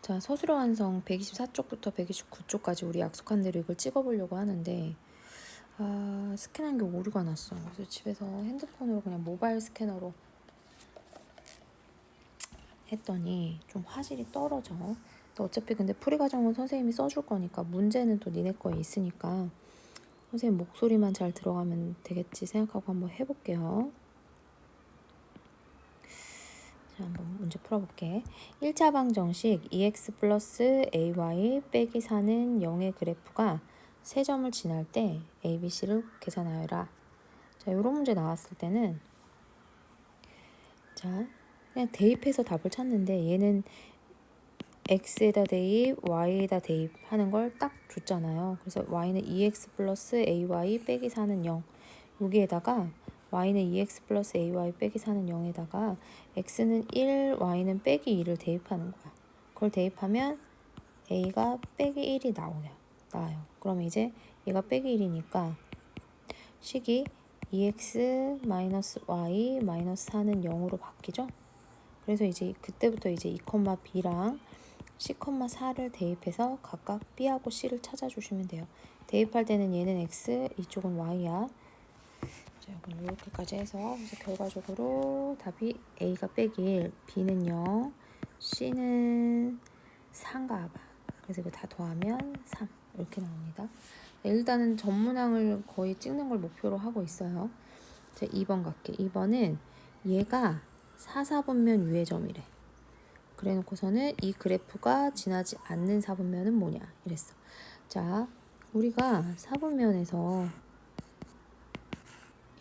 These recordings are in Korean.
자, 서술어 완성 124쪽부터 129쪽까지 우리 약속한 대로 이걸 찍어보려고 하는데 스캔한 게 오류가 났어. 그래서 집에서 핸드폰으로 그냥 모바일 스캐너로 했더니 좀 화질이 떨어져. 또 어차피 근데 풀이 과정은 선생님이 써줄 거니까 문제는 또 니네 거에 있으니까 선생님 목소리만 잘 들어가면 되겠지 생각하고 한번 해볼게요. 자, 한번 문제 풀어볼게. 1차 방정식 2x 플러스 ay 빼기 4는 0의 그래프가 세 점을 지날 때 a, b, c를 계산하여라. 자, 이런 문제 나왔을 때는 자, 그냥 대입해서 답을 찾는데 얘는 x에다 대입, y에다 대입하는 걸 딱 줬잖아요. 그래서 y는 2x 플러스 ay 빼기 4는 0. 여기에다가 y는 2x 플러스 ay 빼기 4는 0에다가 x는 1, y는 빼기 2를 대입하는 거야. 그걸 대입하면 a가 빼기 1이 나와요. 그러면 이제 얘가 빼기 1이니까 식이 2x 마이너스 y 마이너스 4는 0으로 바뀌죠. 그래서 이제 그때부터 이제 2,b랑 c,4를 대입해서 각각 b하고 c를 찾아주시면 돼요. 대입할 때는 얘는 x, 이쪽은 y야. 자, 이건 이렇게까지 해서 그래서 결과적으로 답이 a가 빼기 1, b는 0, c는 3가 봐. 그래서 이거 다 더하면 3 이렇게 나옵니다. 일단은 전문항을 거의 찍는 걸 목표로 하고 있어요. 자, 2번 갈게. 2번은 얘가 4, 4분면 유의점이래. 그래 놓고서는 이 그래프가 지나지 않는 4분면은 뭐냐 이랬어. 자, 우리가 4분면에서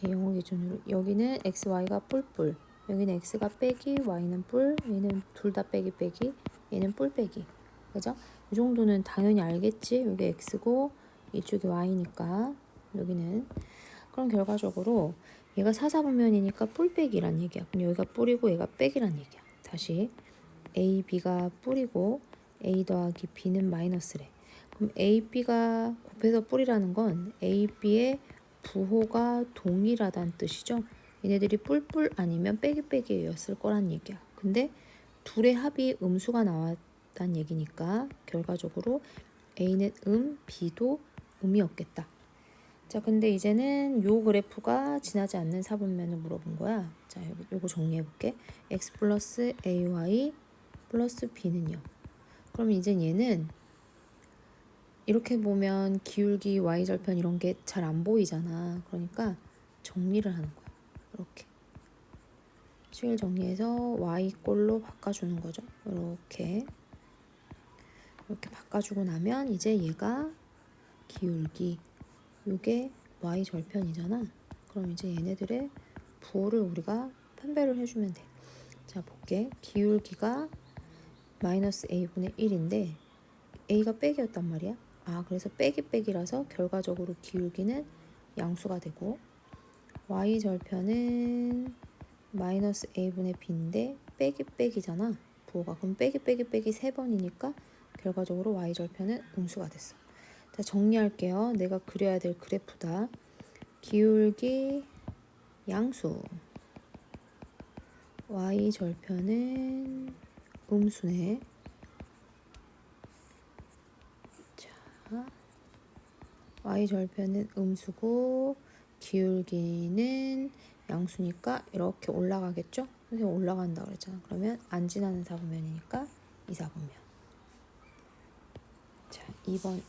영어 기준으로 여기는 x, y가 뿔뿔, 여기는 x가 빼기, y는 뿔, 얘는 둘 다 빼기 빼기, 얘는 뿔 빼기. 그죠? 이 정도는 당연히 알겠지? 여기 x고 이쪽이 y니까 여기는. 그럼 결과적으로 얘가 4, 4분면이니까 뿔 빼기란 얘기야. 그럼 여기가 뿔이고 얘가 빼기란 얘기야. 다시 a, b가 뿔이고 a 더하기 b는 마이너스래. 그럼 a, b가 곱해서 뿔이라는 건 a, b의 부호가 동일하다는 뜻이죠. 얘네들이 뿔뿔 아니면 빼기 빼기였을 거란 얘기야. 근데 둘의 합이 음수가 나왔다는 얘기니까 결과적으로 a는 b도 음이었겠다. 자, 근데 이제는 요 그래프가 지나지 않는 사분면을 물어본 거야. 자, 요거 정리해 볼게. x 플러스 ay 플러스 b는요. 그럼 이제 얘는 이렇게 보면 기울기, y절편 이런 게 잘 안 보이잖아. 그러니까 정리를 하는 거야. 이렇게. 식을 정리해서 y꼴로 바꿔주는 거죠. 이렇게. 이렇게 바꿔주고 나면 이제 얘가 기울기, 요게 y절편이잖아. 그럼 이제 얘네들의 부호를 우리가 판별을 해주면 돼. 자, 볼게. 기울기가 마이너스 a분의 1인데 a가 빼기였단 말이야. 그래서 빼기 빼기라서 결과적으로 기울기는 양수가 되고 y절편은 마이너스 a분의 b인데 빼기 빼기잖아. 부호가. 그럼 빼기 빼기 빼기 3번이니까 결과적으로 y절편은 음수가 됐어. 자, 정리할게요. 내가 그려야 될 그래프다. 기울기 양수 y절편은 음수네. y절편은 음수고 기울기는 양수니까 이렇게 올라가겠죠? 선생님 올라간다 그랬잖아. 그러면 안 지나는 사분면이니까 이 사분면. 자, 2번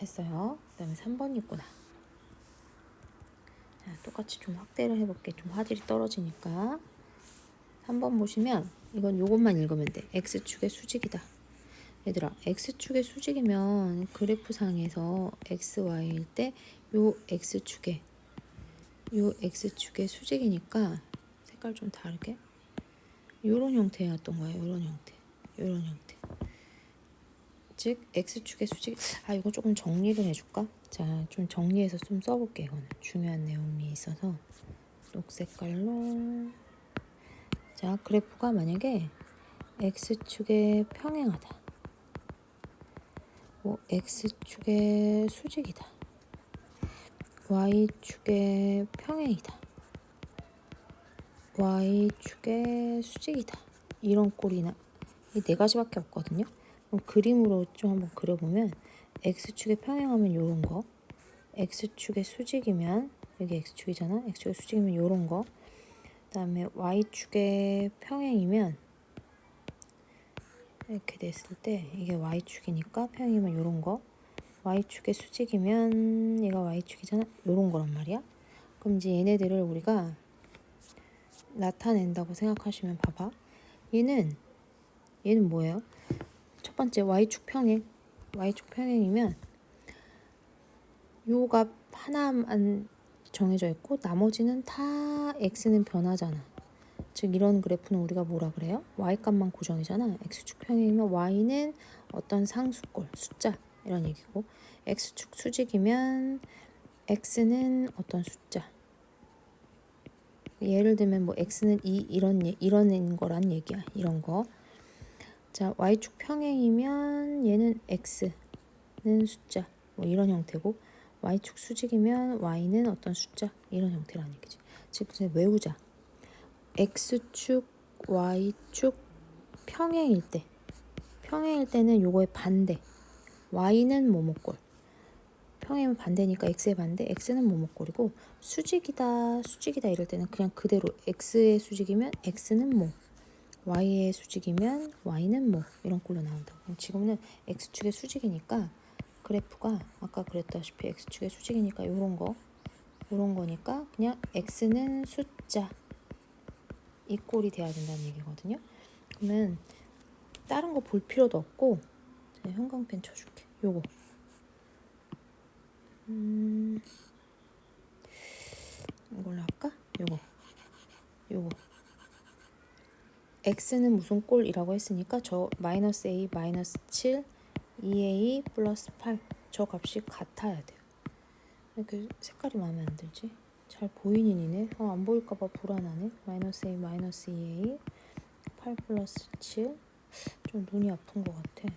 했어요. 그 다음에 3번 있구나. 자, 똑같이 좀 확대를 해볼게. 좀 화질이 떨어지니까. 3번 보시면 이건 요것만 읽으면 돼. x축의 수직이다. 얘들아, x축의 수직이면 그래프상에서 xy일 때 요 x축의 수직이니까 색깔 좀 다르게 요런 형태였던 거예요. 요런 형태. 즉 x축의 수직. 이거 조금 정리를 해줄까? 자, 좀 정리해서 좀 써볼게. 이거는 중요한 내용이 있어서 녹색깔로. 자, 그래프가 만약에 x축에 평행하다. x축의 수직이다. y축의 평행이다. y축의 수직이다. 이런 꼴이나 이 네 가지밖에 없거든요. 그럼 그림으로 좀 한번 그려보면 x축에 평행하면 요런 거, x축의 수직이면 여기 x축이잖아. x축의 수직이면 요런 거. 그다음에 y축의 평행이면 이렇게 됐을 때 이게 y축이니까 평행이면 요런 거. y축의 수직이면 얘가 y축이잖아. 요런 거란 말이야. 그럼 이제 얘네들을 우리가 나타낸다고 생각하시면 봐봐. 얘는 뭐예요? 첫 번째 y축 평행. y축 평행이면 요 값 하나만 정해져 있고 나머지는 다 x는 변하잖아. 즉 이런 그래프는 우리가 뭐라 그래요? y값만 고정이잖아. x축 평행이면 y는 어떤 상수꼴, 숫자 이런 얘기고, x축 수직이면 x는 어떤 숫자. 예를 들면 뭐 x는 2 이런 거란 얘기야. 이런 거. 자, y축 평행이면 얘는 x는 숫자. 뭐 이런 형태고, y축 수직이면 y는 어떤 숫자. 이런 형태라는 얘기지. 즉 이제 외우자. x축, y축 평행일 때는 요거의 반대. y는 뭐뭐꼴. 평행이면 반대니까 x의 반대, x는 뭐뭐꼴이고, 수직이다 이럴 때는 그냥 그대로 x의 수직이면 x는 뭐, y의 수직이면 y는 뭐 이런 꼴로 나온다. 지금은 x축의 수직이니까 그래프가 아까 그랬다시피 x축의 수직이니까 요런 거니까 그냥 x는 숫자 이 꼴이 돼야 된다는 얘기거든요. 그러면 다른 거 볼 필요도 없고 제가 형광펜 쳐줄게. 요거 이걸로 할까? 요거 x는 무슨 꼴이라고 했으니까 저 마이너스 a 마이너스 7 2a 플러스 8 저 값이 같아야 돼요. 이렇게 색깔이 마음에 안 들지? 잘 보이니 니네? 안 보일까봐 불안하네. 마이너스 a 마이너스 2a 8 플러스 7 좀 눈이 아픈 것 같아.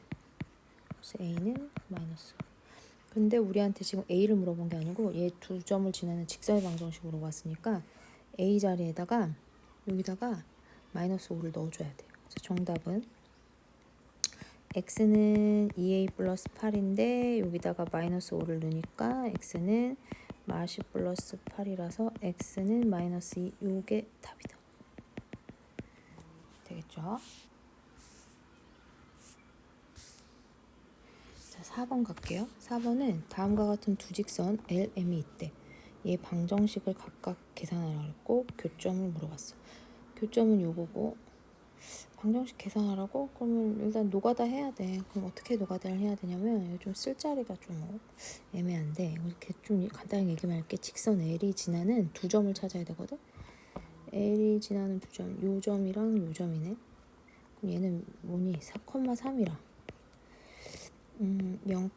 그래서 a는 마이너스. 근데 우리한테 지금 a를 물어본 게 아니고 얘 두 점을 지나는 직선의 방정식 물어봤으니까 a 자리에다가 여기다가 마이너스 5를 넣어줘야 돼요. 그래서 정답은 x는 2a 플러스 8인데 여기다가 마이너스 5를 넣으니까 x는 마시 플러스 8이라서 x는 마이너스 2. 요게 답이다. 되겠죠? 자, 4번 갈게요. 4번은 다음과 같은 두 직선 LM이 있대. 얘 방정식을 각각 계산하라고 했고 교점을 물어봤어. 교점은 요거고 방정식 계산하라고? 그러면 일단 노가다 해야 돼. 그럼 어떻게 노가다를 해야 되냐면 이거 좀 쓸 자리가 좀 애매한데 이렇게 좀 간단하게 얘기만 할게. 직선 L이 지나는 두 점을 찾아야 되거든. L이 지나는 두 점, 요 점이랑 요 점이네. 그럼 얘는 뭐니? 4,3이랑 0,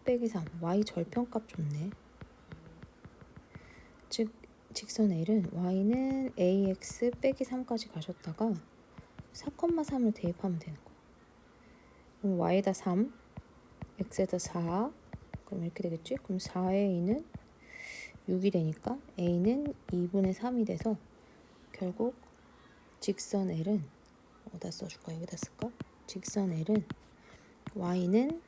빼기 3 y 절편값 좋네. 즉 직선 L은 y는 ax 빼기 3까지 가셨다가 4,3을 대입하면 되는 거야. 그럼 y에다 3, x에다 4, 그럼 이렇게 되겠지? 그럼 4의 2는 6이 되니까 a는 2분의 3이 돼서 결국 직선 L은 어디다 써줄까? 여기다 쓸까? 직선 L은 y는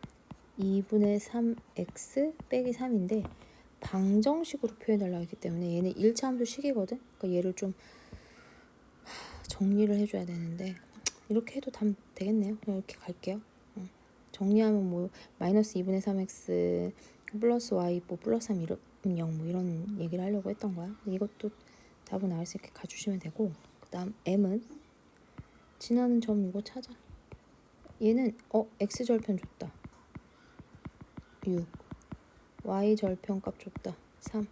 2분의 3x 빼기 3인데 방정식으로 표현하려고 했기 때문에 얘는 1차함수식이거든? 그러니까 얘를 좀 정리를 해줘야 되는데 이렇게 해도 답 되겠네요. 그냥 이렇게 갈게요. 정리하면 뭐 마이너스 2분의 3x 플러스 y 뭐 플러스 3 0 뭐 이런 얘기를 하려고 했던 거야. 이것도 답은 알아서 이렇게 가주시면 되고, 그 다음 m은 지나는 점 이거 찾아. 얘는 x절편 줬다 6, y절편 값 줬다 3.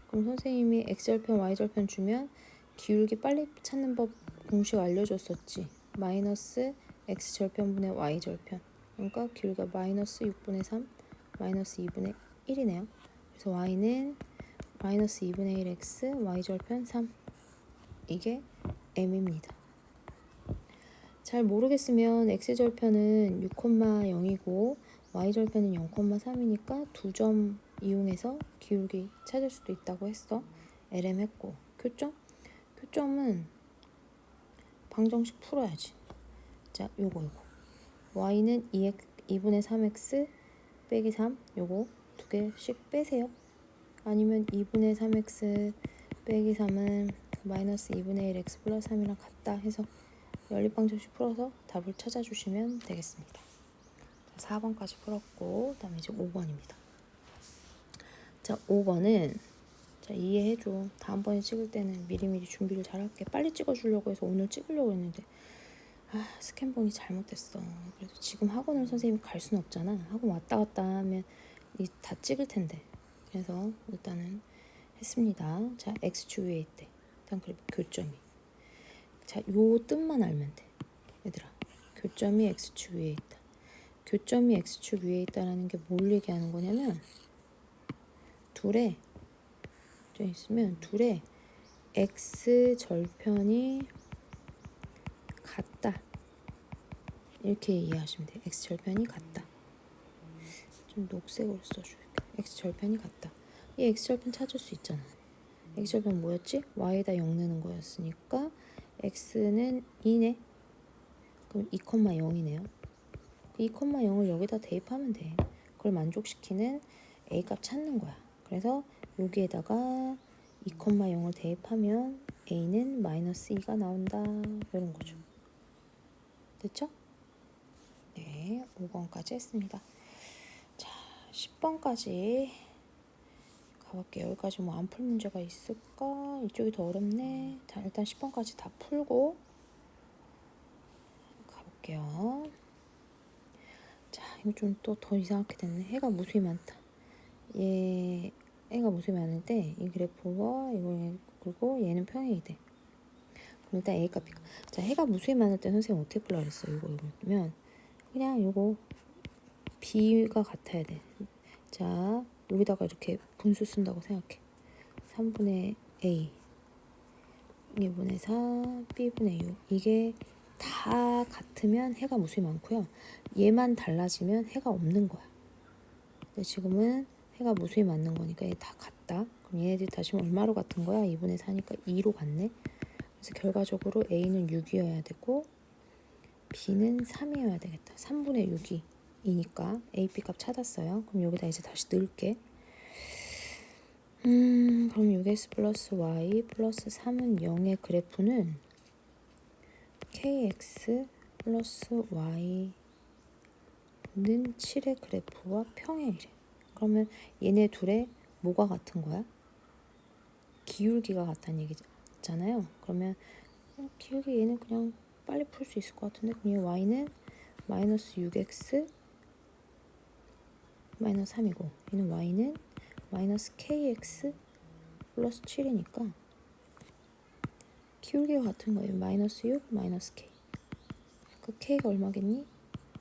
그럼 선생님이 x절편 y절편 주면 기울기 빨리 찾는 법 공식 알려줬었지. 마이너스 x절편분의 y절편, 그러니까 기울기가 마이너스 6분의 3 마이너스 2분의 1이네요. 그래서 y는 마이너스 2분의 1x y절편 3. 이게 m입니다. 잘 모르겠으면 x절편은 6,0이고 y절편은 0,3이니까 두 점 이용해서 기울기 찾을 수도 있다고 했어. LM 했고 교점은 방정식 풀어야지. 자, 요거 y는 2분의 3x 빼기 3 요거 두 개씩 빼세요. 아니면 2분의 3x 빼기 3은 마이너스 2분의 1 x 플러스 3이랑 같다 해서 연립방정식 풀어서 답을 찾아주시면 되겠습니다. 4번까지 풀었고 다음에 이제 5번입니다. 자 5번은 자 이해해줘. 다음번에 찍을 때는 미리미리 준비를 잘할게. 빨리 찍어주려고 해서 오늘 찍으려고 했는데 스캔본이 잘못됐어. 그래서 지금 학원을 선생님이 갈 수는 없잖아. 학원 왔다 갔다 하면 다 찍을 텐데. 그래서 일단은 했습니다. 자 x축 위에 있대. 일단 그리고 교점이. 자 요 뜻만 알면 돼. 얘들아. 교점이 x축 위에 있다. 교점이 x축 위에 있다라는 게 뭘 얘기하는 거냐면 둘의 x 절편이 같다. 이렇게 이해하시면 돼요. x 절편이 같다. 좀 녹색으로 써줄게. x 절편이 같다. 이 x 절편 찾을 수 있잖아. x 절편 뭐였지? y에다 0 넣는 거였으니까 x는 2네. 그럼 2,0이네요. 2,0을 여기다 대입하면 돼. 그걸 만족시키는 a 값 찾는 거야. 그래서 여기에다가 2,0을 대입하면 a는 마이너스 2가 나온다. 이런 거죠. 됐죠? 네, 5번까지 했습니다. 자, 10번까지 가볼게요. 여기까지 뭐 안 풀 문제가 있을까? 이쪽이 더 어렵네. 자, 일단 10번까지 다 풀고 가볼게요. 자, 이거 좀 또 더 이상하게 됐네. 해가 무수히 많다. 해가 무수히 많은데 이 그래프와 이거 그리고 얘는 평행이 돼. 그럼 일단 A 값, B 값. 자, 해가 무수히 많을 때 선생님 어떻게 풀라 그랬어? 이거면 그냥 요거 B가 같아야 돼. 자, 여기다가 이렇게 분수 쓴다고 생각해. 3분의 A 2분의 4 B분의 6 이게 다 같으면 해가 무수히 많고요. 얘만 달라지면 해가 없는 거야. 근데 지금은 해가 무수히 맞는 거니까 얘 다 같다. 그럼 얘네들이 다시 얼마로 같은 거야? 2분의 4니까 2로 같네. 그래서 결과적으로 A는 6이어야 되고 B는 3이어야 되겠다. 3분의 6이 2니까 A, B 값 찾았어요. 그럼 여기다 이제 다시 넣을게. 그럼 6x 플러스 y 플러스 3은 0의 그래프는 kx 플러스 y는 7의 그래프와 평행이래. 그러면 얘네 둘의 뭐가 같은 거야? 기울기가 같다는 얘기잖아요. 그러면 기울기 얘는 그냥 빨리 풀 수 있을 것 같은데 그럼 y는 마이너스 6x 마이너스 3이고 얘는 y는 마이너스 kx 플러스 7이니까 기울기가 같은 거예요. 마이너스 6 마이너스 k. 그 k가 얼마겠니?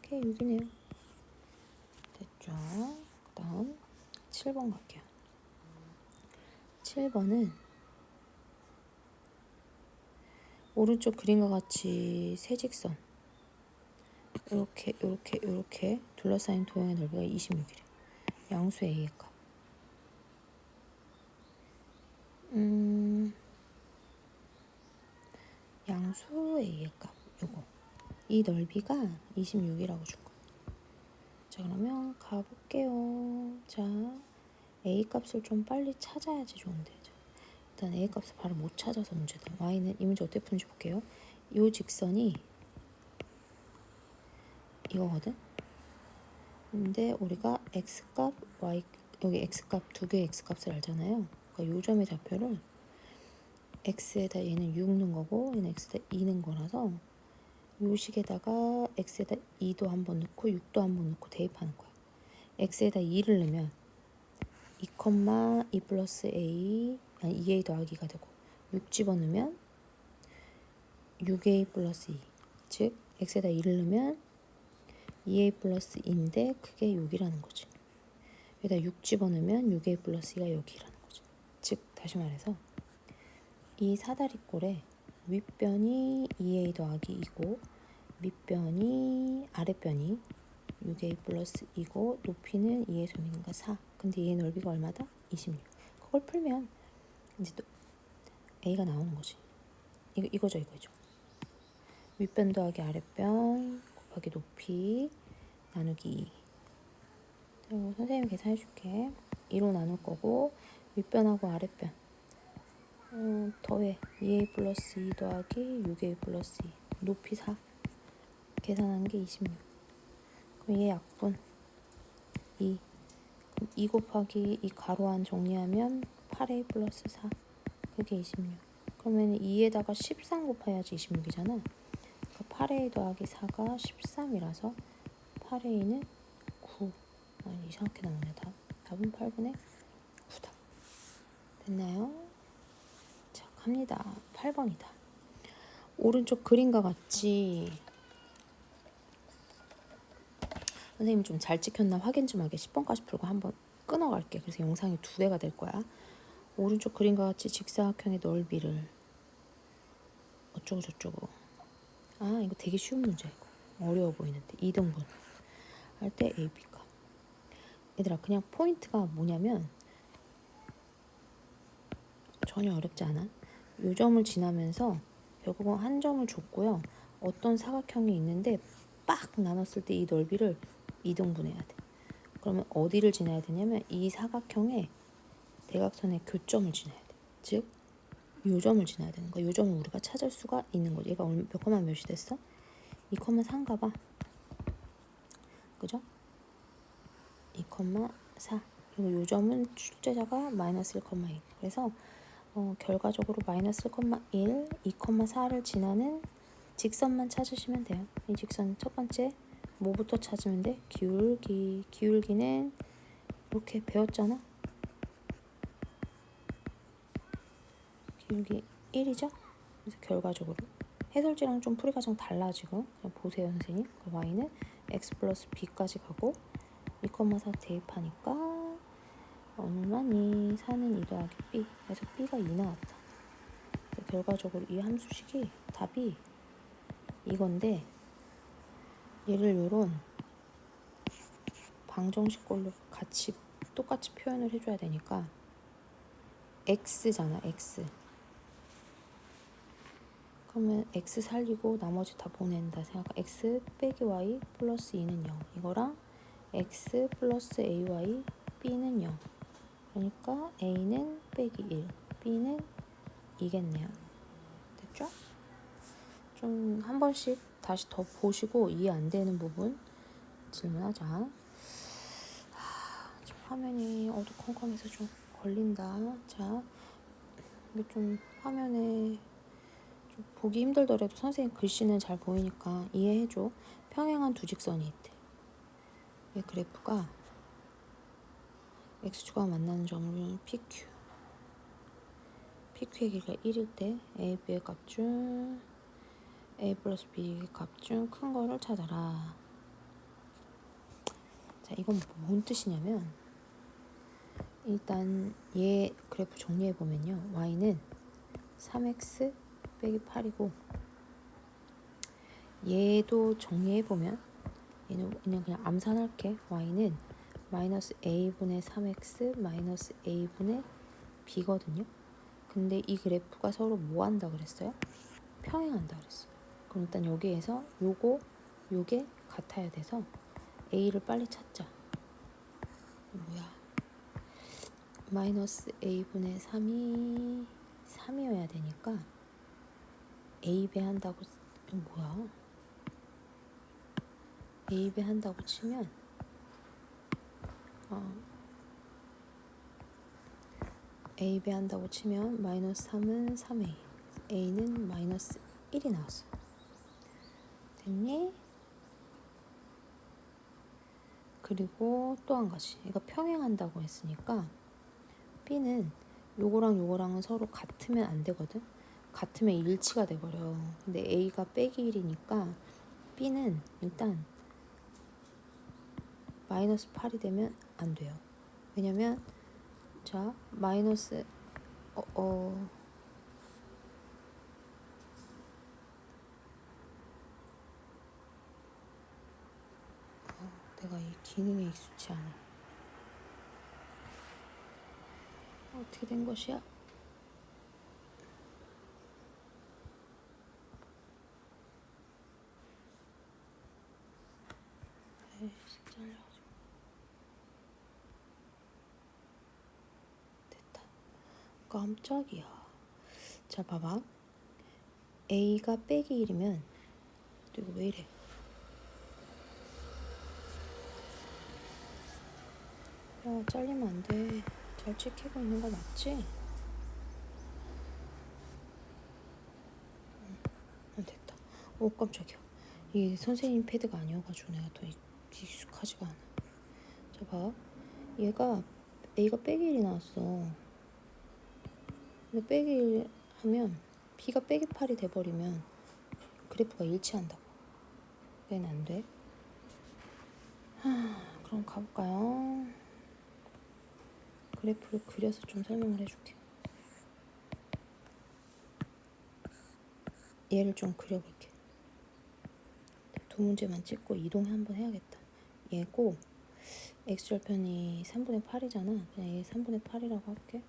k 6이네요. 됐죠? 그 다음 7번 갈게요. 7번은 오른쪽 그림과 같이 세 직선 이렇게 둘러싸인 도형의 넓이가 26이래. 양수 A의 값. 양수 A의 값 요거. 이 넓이가 26이라고 준 거야. 자, 그러면 가볼게요. 자, A 값을 좀 빨리 찾아야지 좋은데. 자, 일단 A 값을 바로 못 찾아서 문제다. Y는 이 문제 어떻게 푸는지 볼게요. 이 직선이 이거거든. 근데 우리가 X값, Y 여기 X값 두 개의 X값을 알잖아요. 그러니까 요 점의 좌표를 X에다 얘는 6 넣은 거고 얘는 X에다 2 넣은 거라서 요 식에다가 X에다 2도 한번 넣고 6도 한번 넣고 대입하는 거야. X에다 2를 넣으면 2, 플러스 A 아니 2A 더하기가 되고 6 집어넣으면 6A 플러스 2 즉 X에다 2를 넣으면 2A 플러스 2인데 그게 6이라는 거지. 여기다 6 집어넣으면 6A 플러스 2가 여기라는 거지. 즉 다시 말해서 이 사다리꼴의 윗변이 2A 더하기 2고 밑변이 아랫변이 6A 플러스 2고 높이는 2의 소미니까 4. 근데 얘의 넓이가 얼마다? 26. 그걸 풀면 이제 또 A가 나오는 거지. 이거죠. 윗변 더하기 아랫변 곱하기 높이 나누기 2. 그리고 선생님이 계산해 줄게. 2로 나눌 거고 윗변하고 아랫변 더해 2a 플러스 2 더하기 6a 플러스 2 높이 4 계산한 게 26. 그럼 얘 약분 2. 그럼 2 곱하기 이 가로 안 정리하면 8a 플러스 4 그게 26. 그러면 2에다가 13 곱해야지 26이잖아. 그러니까 8a 더하기 4가 13이라서 8a는 9. 이상하게 나오네. 답은 8분의 9다. 됐나요? 자, 갑니다. 8번이다. 오른쪽 그림과 같이 선생님 좀 잘 찍혔나 확인 좀 하게 10번까지 풀고 한번 끊어갈게. 그래서 영상이 2개가 될 거야. 오른쪽 그림과 같이 직사각형의 넓이를 어쩌고 저쩌고. 이거 되게 쉬운 문제야. 이거 어려워 보이는데 2등분 할 때 AB가. 얘들아 그냥 포인트가 뭐냐면 전혀 어렵지 않아. 요 점을 지나면서 결국은 한 점을 줬고요. 어떤 사각형이 있는데 빡 나눴을 때 이 넓이를 2등분해야 돼. 그러면 어디를 지나야 되냐면 이 사각형의 대각선의 교점을 지나야 돼. 즉, 요 점을 지나야 되는 거야. 요 점을 우리가 찾을 수가 있는 거지. 얘가 몇 콤마 몇이 됐어? 2,3가 봐. 그죠? 2,4. 그리고 요 점은 출제자가 마이너스 1,2. 그래서 결과적으로 마이너스 1,1, 2,4를 지나는 직선만 찾으시면 돼요. 이 직선 첫 번째 뭐부터 찾으면 돼? 기울기. 기울기는 이렇게 배웠잖아. 기울기 1이죠? 그래서 결과적으로 해설지랑 좀 풀이 과정 달라 지금. 그냥 보세요 선생님. 그 y는 x 플러스 b까지 가고 2,4 대입하니까 얼마니? 4는 2 더하기 b. 그래서 b가 2 나왔다. 결과적으로 이 함수식이 답이 이건데 얘를 요런 방정식 걸로 같이 똑같이 표현을 해줘야 되니까 x잖아. x. 그러면 x 살리고 나머지 다 보낸다 생각. x 빼기 y 플러스 2는 0. 이거랑 x 플러스 ay b는 0. 그러니까 a는 빼기 1, b는 2겠네요. 됐죠? 좀 한 번씩 다시 더 보시고 이해 안 되는 부분 질문하자. 좀 화면이 어두컴컴해서 좀 걸린다. 자, 이게 좀 화면에 좀 보기 힘들더라도 선생님 글씨는 잘 보이니까 이해해줘. 평행한 두 직선이 있대. 이 그래프가 x축과 만나는 점을 PQ. PQ의 길이가 1일 때 A, B의 값 중 A 플러스 B의 값 중 큰 거를 찾아라. 자, 이건 뭔 뜻이냐면 일단 얘 그래프 정리해보면요. y는 3x 빼기 8이고 얘도 정리해보면 얘는 그냥 암산할게. y는 마이너스 a분의 3x 마이너스 a분의 b거든요. 근데 이 그래프가 서로 뭐 한다 그랬어요? 평행한다 그랬어요. 그럼 일단 여기에서 요게 같아야 돼서 a를 빨리 찾자. 뭐야? 마이너스 a분의 3이어야 되니까 a 배한다고 뭐야? a 배한다고 치면 a 배한다고 치면 마이너스 3은 3a a는 마이너스 1이 나왔어. 됐니? 그리고 또 한 가지. 이거 평행한다고 했으니까 b는 요거랑은 서로 같으면 안 되거든. 같으면 일치가 돼버려. 근데 a가 빼기 1이니까 b는 일단 마이너스 8이 되면 안 돼요. 왜냐면 자 마이너스 내가 이 기능에 익숙치 않아. 어떻게 된 것이야? 잘려가지고 됐다. 깜짝이야. 자, 봐봐. A가 빼기 1이면 또 이거 왜 이래? 야, 잘리면 안 돼. 잘 찍히고 있는 거 맞지? 됐다. 오, 깜짝이야. 이게 선생님 패드가 아니어가지고 내가 더 익숙하지가 않아. 자, 봐. 얘가 A가 빼기 1이 나왔어. 근데 빼기 1 하면 B가 빼기 8이 돼버리면 그래프가 일치한다고. 얘는 안 돼. 그럼 가볼까요? 그래프를 그려서 좀 설명을 해줄게. 얘를 좀 그려볼게. 두 문제만 찍고 이동 한번 해야겠다. 얘고 x절편이 3분의 8이잖아. 그냥 얘 3분의 8이라고 할게.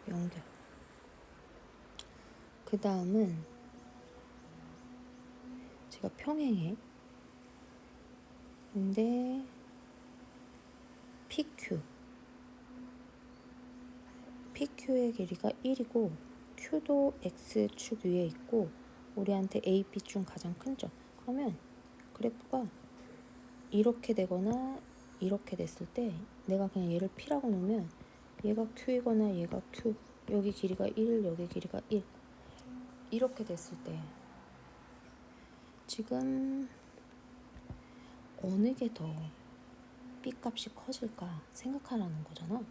연결. 그 다음은 제가 평행해. 근데 PQ의 길이가 1이고 Q도 X축 위에 있고 우리한테 A, B중 가장 큰 점. 그러면 그래프가 이렇게 되거나 이렇게 됐을 때 내가 그냥 얘를 P라고 놓으면 얘가 Q이거나 얘가 Q, 여기 길이가 1, 여기 길이가 1 이렇게 됐을 때 지금 어느 게 더 B 값이 커질까 생각하라는 거잖아.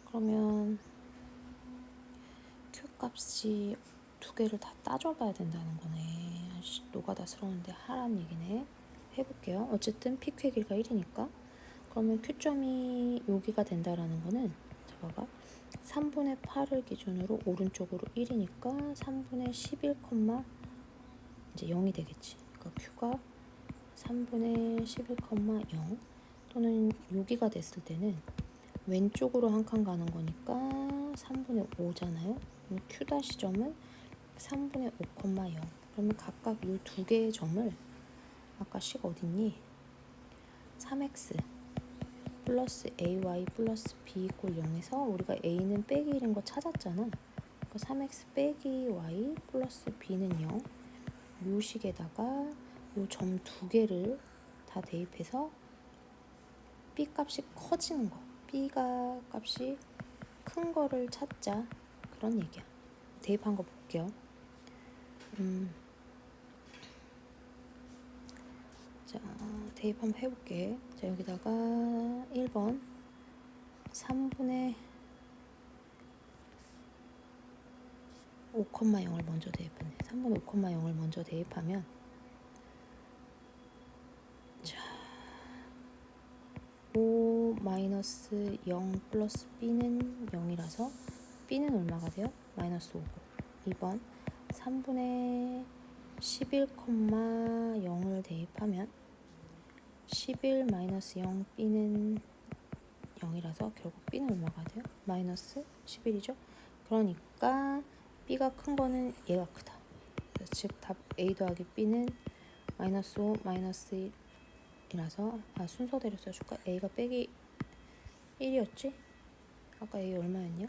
그러면 Q 값이 두 개를 다 따져봐야 된다는 거네. 노가다스러운데 하란 얘기네. 해볼게요. 어쨌든 PQ의 길이가 1이니까 그러면 Q점이 여기가 된다라는 거는 자 봐봐. 3분의 8을 기준으로 오른쪽으로 1이니까 3분의 11, 이제 0이 되겠지. 그러니까 Q가 3분의 11,0 또는 여기가 됐을 때는 왼쪽으로 한 칸 가는 거니까 3분의 5잖아요. 그럼 Q-점은 3분의 5,0. 그러면 각각 이 두 개의 점을 아까 식 어딨니? 3x 플러스 ay 플러스 b 이꼴 0에서 우리가 a는 빼기 1인 거 찾았잖아. 그러니까 3x 빼기 y 플러스 b는 0. 요 식에다가 요 점 두 개를 다 대입해서 b 값이 커지는 거. b가 값이 큰 거를 찾자. 그런 얘기야. 대입한 거 볼게요. 자, 대입 한번 해볼게. 자, 여기다가 1번 3분의 5,0을 먼저 대입했네. 3분의 5,0을 먼저 대입하면 자, 5 마이너스 0 플러스 b는 0이라서 b는 얼마가 돼요? 마이너스 5고 2번 3분의 11,0을 대입하면 11 마이너스 0 b는 0이라서 결국 b는 얼마가 돼요? 마이너스 11이죠? 그러니까 b가 큰 거는 얘가 크다. 즉 답 a 더하기 b는 마이너스 5 마이너스 1이라서 순서대로 써줄까? a가 빼기 1이었지? 아까 a 얼마였냐?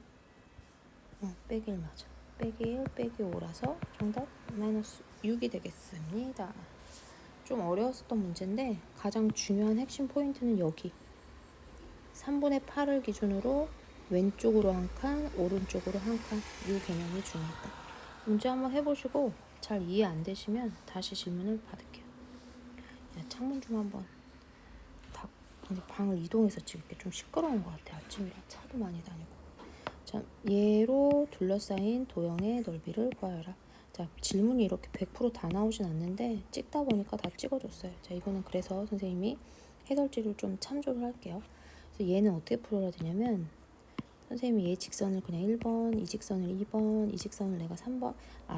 빼기 1 맞아. 빼기 1 빼기 5라서 정답 마이너스 6이 되겠습니다. 좀 어려웠었던 문제인데 가장 중요한 핵심 포인트는 여기 3분의 8을 기준으로 왼쪽으로 한 칸, 오른쪽으로 한 칸 이 개념이 중요하다. 문제 한번 해보시고 잘 이해 안 되시면 다시 질문을 받을게요. 야, 창문 좀 한번 이제 방을 이동해서 찍을게. 좀 시끄러운 것 같아. 아침이라 차도 많이 다니고. 자, 얘로 둘러싸인 도형의 넓이를 구하여라. 자, 질문이 이렇게 100% 나오진 않는데 찍다 보니까 다 찍어줬어요. 자, 이거는 그래서 선생님이 해설지를 좀 참조를 할게요. 그래서 얘는 어떻게 풀어야 되냐면 선생님이 얘 직선을 그냥 1번, 이 직선을 2번, 이 직선을 내가 3번.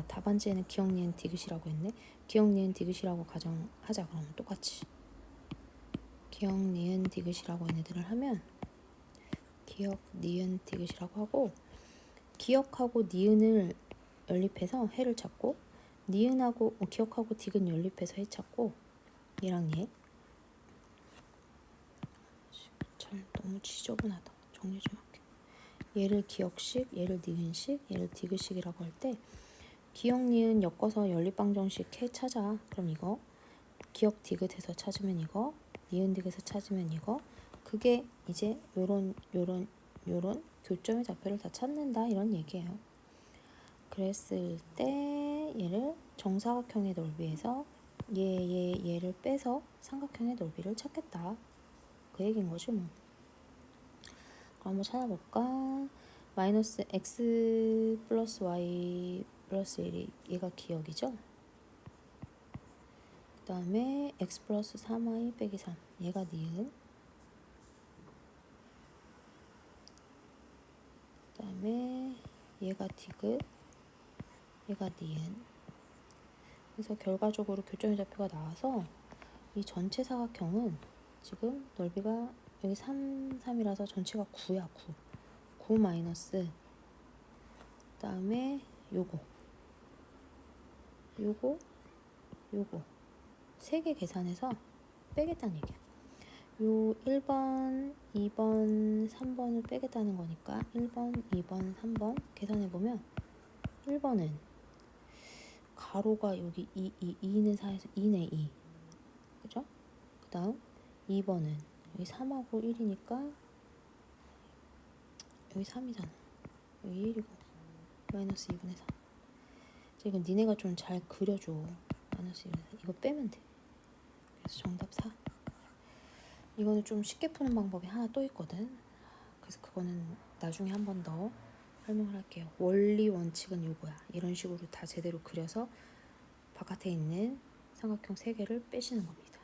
답안지에는 기억, 니은, 디귿이라고 했네. 기억, 니은, 디귿이라고 가정하자. 그러면 똑같이 기억, 니은, 디귿이라고 얘네들을 하면 기억, 니은, 디귿이라고 하고 기억하고 니은을 연립해서 해를 찾고 니은하고 기억하고 디귿 연립해서 해 찾고 얘랑 얘. 잘 너무 지저분하다. 정리 좀 할게. 얘를 기역식, 얘를 니은식, 얘를 디귿식이라고 할 때 기역, 니은 엮어서 연립방정식 해 찾아. 그럼 이거 기역 디귿에서 찾으면 이거, 니은 디귿에서 찾으면 이거. 그게 이제 요런 교점의 좌표를 다 찾는다 이런 얘기예요. 그랬을 때 얘를 정사각형의 넓이에서 얘를 빼서 삼각형의 넓이를 찾겠다. 그 얘기인 거지 뭐. 그럼 한번 찾아볼까? 마이너스 x 플러스 y 플러스 1이 얘가 기역이죠? 그 다음에 x 플러스 3y 빼기 3 얘가 니은. 그 다음에 얘가 디귿, 얘가 니은. 그래서 결과적으로 교점의 좌표가 나와서 이 전체 사각형은 지금 넓이가 여기 3, 3이라서 전체가 9야. 9 마이너스 그 다음에 요거 3개 계산해서 빼겠다는 얘기야. 요 1번, 2번, 3번을 빼겠다는 거니까 1번, 2번, 3번 계산해보면 1번은 가로가 여기 2는 4에서 2네 2 그죠? 그 다음 2번은 여기 3하고 1이니까 여기 3이잖아. 여기 1이고 마이너스 2분의 3. 이건 니네가 좀 잘 그려줘. 마이너스 2분의 3. 이거 빼면 돼. 그래서 정답 4. 이거는 좀 쉽게 푸는 방법이 하나 또 있거든. 그래서 그거는 나중에 한 번 더 설명을 할게요. 원리 원칙은 요거야. 이런 식으로 다 제대로 그려서 바깥에 있는 삼각형 3개를 빼시는 겁니다.